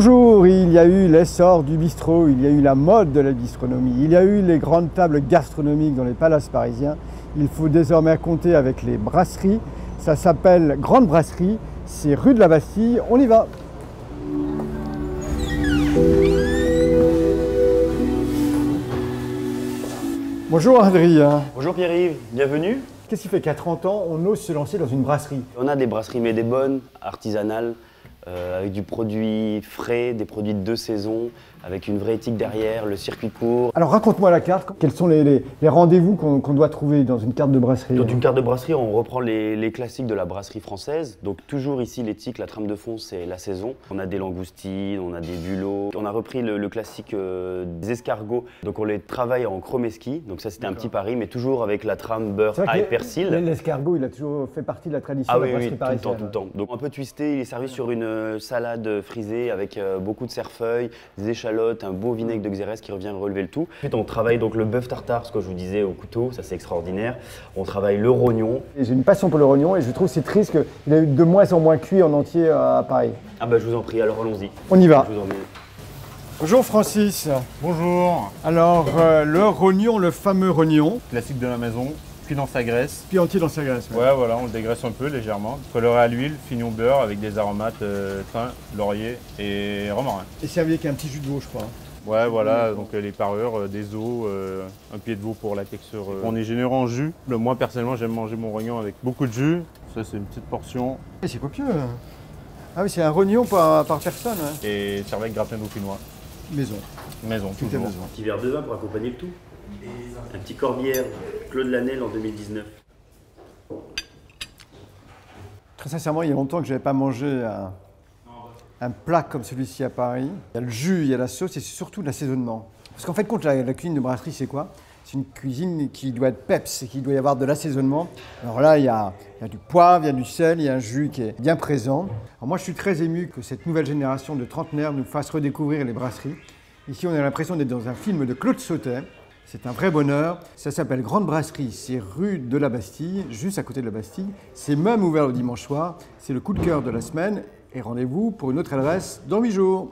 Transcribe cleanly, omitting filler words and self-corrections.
Bonjour, il y a eu l'essor du bistrot, il y a eu la mode de la bistronomie, il y a eu les grandes tables gastronomiques dans les palaces parisiens. Il faut désormais compter avec les brasseries. Ça s'appelle Grande Brasserie, c'est rue de la Bastille, on y va. Bonjour Adrien. Bonjour Pierre-Yves, bienvenue. Qu'est-ce qui fait qu'à 30 ans, on ose se lancer dans une brasserie? On a des brasseries mais des bonnes, artisanales, avec du produit frais, des produits de saison, avec une vraie éthique derrière, le circuit court. Alors raconte-moi la carte, quels sont les rendez-vous qu'on doit trouver dans une carte de brasserie? Dans une carte de brasserie, on reprend les classiques de la brasserie française. Donc toujours ici l'éthique, la trame de fond, c'est la saison. On a des langoustines, on a des bulots. On a repris le classique des escargots. Donc on les travaille en chromeski. Donc ça c'était un petit pari, mais toujours avec la trame beurre et persil. L'escargot, il a toujours fait partie de la tradition de la brasserie parisienne. Tout le temps. Donc un peu twisté, il est servi sur une salade frisée avec beaucoup de cerfeuil, des échalotes, un beau vinaigre de Xérès qui revient relever le tout. Ensuite on travaille donc le bœuf tartare, ce que je vous disais, au couteau, ça c'est extraordinaire. On travaille le rognon. J'ai une passion pour le rognon et je trouve que c'est triste qu'il ait de moins en moins cuit en entier à Paris. Ah bah je vous en prie, alors allons-y. On y va. Je vous emmène. Bonjour Francis. Bonjour. Alors le rognon, le fameux rognon. Classique de la maison, cuit dans sa graisse. Puis entier dans sa graisse. Ouais, voilà, on le dégraisse un peu légèrement. Coloré à l'huile, fini au beurre avec des aromates thym, laurier et romarin. Et servi avec un petit jus de veau, je crois. Ouais, voilà, donc les parures, des os, un pied de veau pour la texture. On est généreux en jus. Moi personnellement, j'aime manger mon rognon avec beaucoup de jus. Ça, c'est une petite portion. Et c'est copieux. Ah oui, c'est un rognon par personne. Hein. Et servi avec gratin dauphinois. Maison. Maison, Tout est toujours. maison. Un petit verre de vin pour accompagner le tout. Un petit corbière, Claude Lanel en 2019. Très sincèrement, il y a longtemps que je n'avais pas mangé un plat comme celui-ci à Paris. Il y a le jus, il y a la sauce et c'est surtout l'assaisonnement. Parce qu'en fait, la cuisine de brasserie, c'est quoi? C'est une cuisine qui doit être peps et qui doit y avoir de l'assaisonnement. Alors là, il y a du poivre, il y a du sel, il y a un jus qui est bien présent. Alors moi, je suis très ému que cette nouvelle génération de trentenaires nous fasse redécouvrir les brasseries. Ici, on a l'impression d'être dans un film de Claude Sautet. C'est un vrai bonheur. Ça s'appelle Grande Brasserie. C'est rue de la Bastille, juste à côté de la Bastille. C'est même ouvert le dimanche soir. C'est le coup de cœur de la semaine. Et rendez-vous pour une autre adresse dans 8 jours.